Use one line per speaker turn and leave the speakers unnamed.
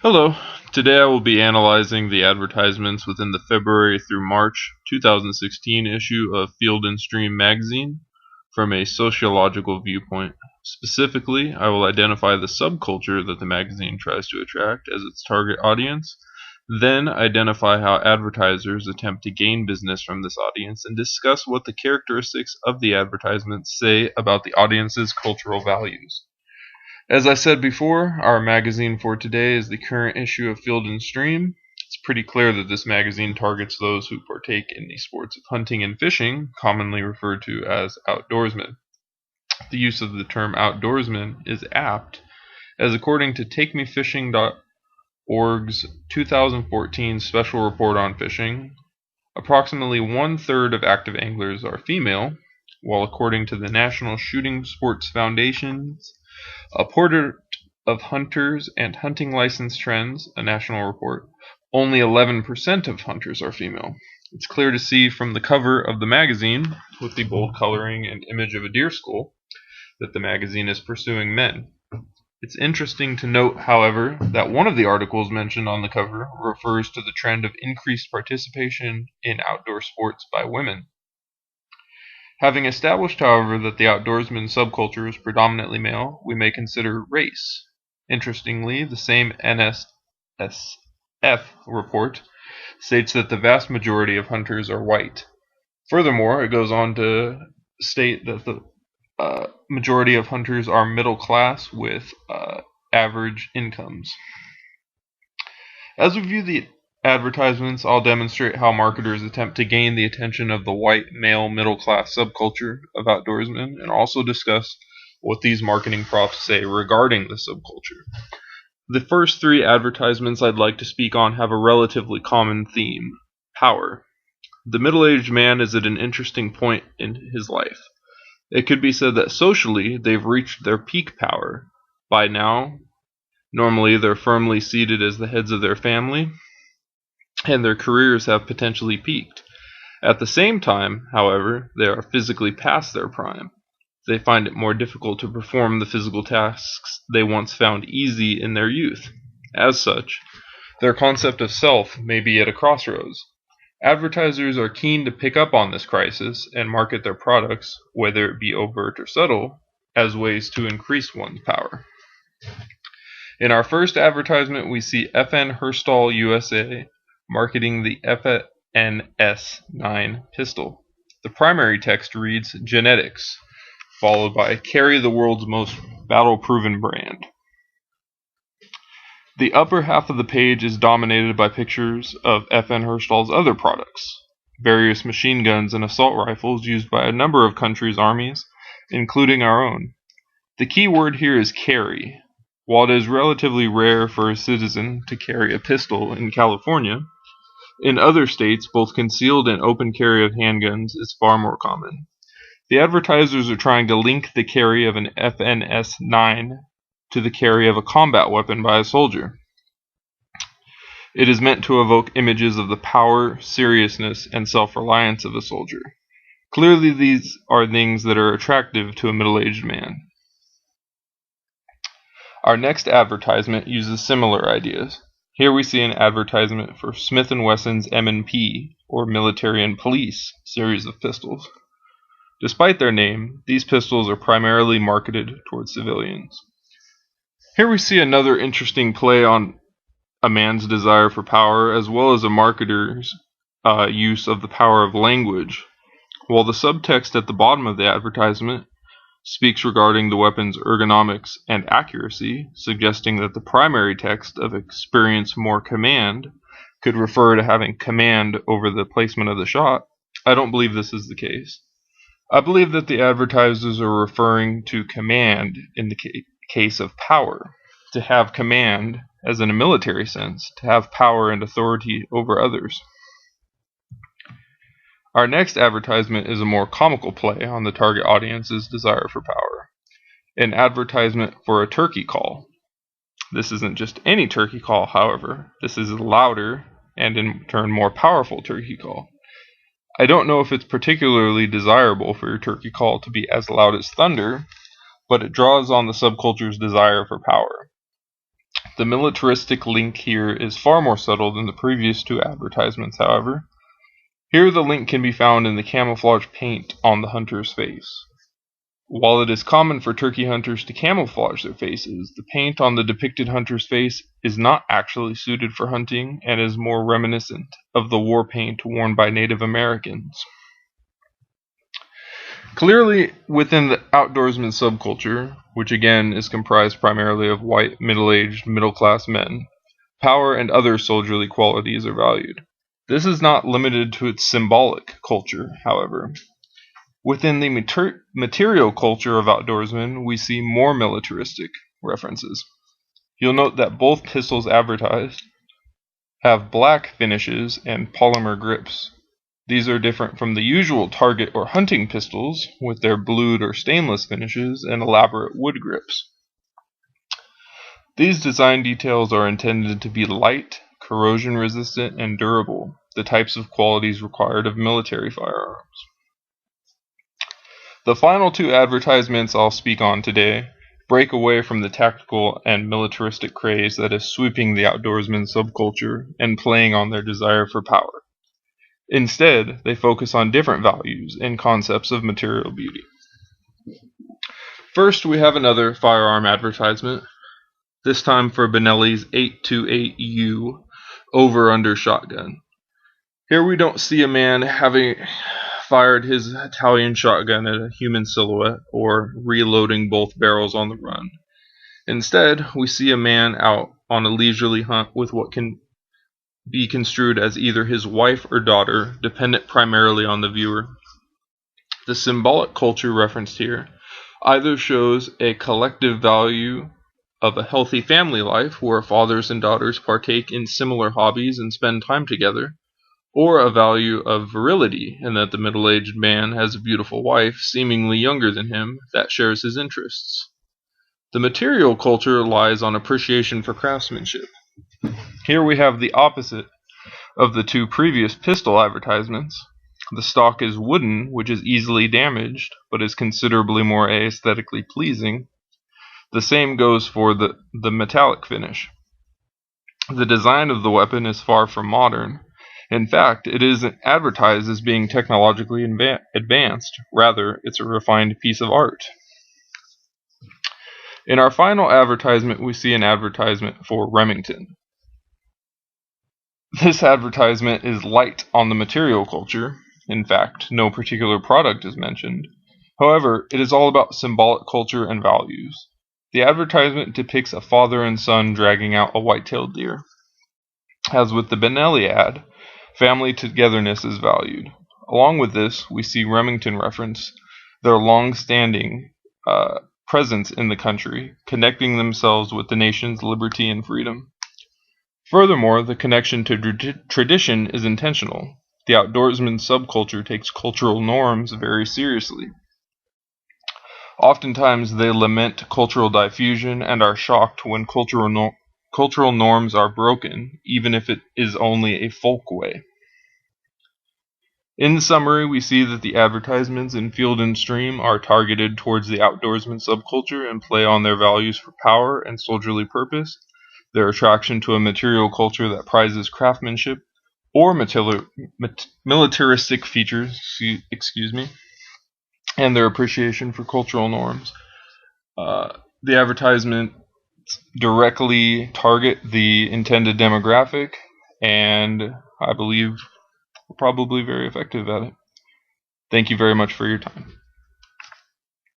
Hello, today I will be analyzing the advertisements within the February through March 2016 issue of Field and Stream magazine from a sociological viewpoint. Specifically, I will identify the subculture that the magazine tries to attract as its target audience, then identify how advertisers attempt to gain business from this audience, and discuss what the characteristics of the advertisements say about the audience's cultural values. As I said before, our magazine for today is the current issue of Field and Stream. It's pretty clear that this magazine targets those who partake in the sports of hunting and fishing, commonly referred to as outdoorsmen. The use of the term outdoorsman is apt, as according to TakeMeFishing.org's 2014 special report on fishing, approximately one-third of active anglers are female, while according to the National Shooting Sports Foundation's A Portrait of Hunters and Hunting License Trends, a national report, only 11% of hunters are female. It's clear to see from the cover of the magazine, with the bold coloring and image of a deer skull, that the magazine is pursuing men. It's interesting to note, however, that one of the articles mentioned on the cover refers to the trend of increased participation in outdoor sports by women. Having established, however, that the outdoorsman subculture is predominantly male, we may consider race. Interestingly, the same NSSF report states that the vast majority of hunters are white. Furthermore, it goes on to state that the majority of hunters are middle class with average incomes. As we view the advertisements, I'll demonstrate how marketers attempt to gain the attention of the white male middle class subculture of outdoorsmen, and also discuss what these marketing props say regarding the subculture. The first three advertisements I'd like to speak on have a relatively common theme: power. The middle-aged man is at an interesting point in his life. It could be said that socially they've reached their peak power. By now, normally they're firmly seated as the heads of their family, and their careers have potentially peaked. At the same time, however, they are physically past their prime. They find it more difficult to perform the physical tasks they once found easy in their youth. As such, their concept of self may be at a crossroads. Advertisers are keen to pick up on this crisis and market their products, whether it be overt or subtle, as ways to increase one's power. In our first advertisement, we see FN Herstal USA marketing the FNS9 pistol. The primary text reads genetics, followed by carry the world's most battle-proven brand. The upper half of the page is dominated by pictures of FN Herstal's other products, various machine guns and assault rifles used by a number of countries' armies, including our own. The key word here is carry. While it is relatively rare for a citizen to carry a pistol in California, in other states, both concealed and open carry of handguns is far more common. The advertisers are trying to link the carry of an FNS9 to the carry of a combat weapon by a soldier. It is meant to evoke images of the power, seriousness, and self-reliance of a soldier. Clearly, these are things that are attractive to a middle-aged man. Our next advertisement uses similar ideas. Here we see an advertisement for Smith & Wesson's M&P, or Military and Police, series of pistols. Despite their name, these pistols are primarily marketed towards civilians. Here we see another interesting play on a man's desire for power, as well as a marketer's use of the power of language. While the subtext at the bottom of the advertisement speaks regarding the weapon's ergonomics and accuracy, suggesting that the primary text of experience more command could refer to having command over the placement of the shot, I don't believe this is the case. I believe that the advertisers are referring to command in the case of power, to have command as in a military sense, to have power and authority over others. Our next advertisement is a more comical play on the target audience's desire for power. An advertisement for a turkey call. This isn't just any turkey call, however. This is a louder and in turn more powerful turkey call. I don't know if it's particularly desirable for your turkey call to be as loud as thunder, but it draws on the subculture's desire for power. The militaristic link here is far more subtle than the previous two advertisements, however. Here the link can be found in the camouflage paint on the hunter's face. While it is common for turkey hunters to camouflage their faces, the paint on the depicted hunter's face is not actually suited for hunting and is more reminiscent of the war paint worn by Native Americans. Clearly, within the outdoorsman subculture, which again is comprised primarily of white, middle-aged, middle-class men, power and other soldierly qualities are valued. This is not limited to its symbolic culture, however. Within the material culture of outdoorsmen, we see more militaristic references. You'll note that both pistols advertised have black finishes and polymer grips. These are different from the usual target or hunting pistols with their blued or stainless finishes and elaborate wood grips. These design details are intended to be light, corrosion resistant, and durable, the types of qualities required of military firearms. The final two advertisements I'll speak on today break away from the tactical and militaristic craze that is sweeping the outdoorsman subculture and playing on their desire for power. Instead, they focus on different values and concepts of material beauty. First, we have another firearm advertisement, this time for Benelli's 828U over-under shotgun. Here we don't see a man having fired his Italian shotgun at a human silhouette or reloading both barrels on the run. Instead, we see a man out on a leisurely hunt with what can be construed as either his wife or daughter, dependent primarily on the viewer. The symbolic culture referenced here either shows a collective value of a healthy family life where fathers and daughters partake in similar hobbies and spend time together, or a value of virility in that the middle-aged man has a beautiful wife, seemingly younger than him, that shares his interests. The material culture lies on appreciation for craftsmanship. Here we have the opposite of the two previous pistol advertisements. The stock is wooden, which is easily damaged, but is considerably more aesthetically pleasing. The same goes for the metallic finish. The design of the weapon is far from modern. In fact, it isn't advertised as being technologically advanced. Rather, it's a refined piece of art. In our final advertisement, we see an advertisement for Remington. This advertisement is light on the material culture. In fact, no particular product is mentioned. However, it is all about symbolic culture and values. The advertisement depicts a father and son dragging out a white-tailed deer. As with the Benelli ad, family togetherness is valued. Along with this, we see Remington reference their long-standing presence in the country, connecting themselves with the nation's liberty and freedom. Furthermore, the connection to tradition is intentional. The outdoorsman subculture takes cultural norms very seriously. Oftentimes, they lament cultural diffusion and are shocked when cultural norms are broken, even if it is only a folk way. In summary, we see that the advertisements in Field and Stream are targeted towards the outdoorsman subculture and play on their values for power and soldierly purpose, their attraction to a material culture that prizes craftsmanship or militaristic features, and their appreciation for cultural norms. The advertisements directly target the intended demographic, and I believe we're probably very effective at it. Thank you very much for your time.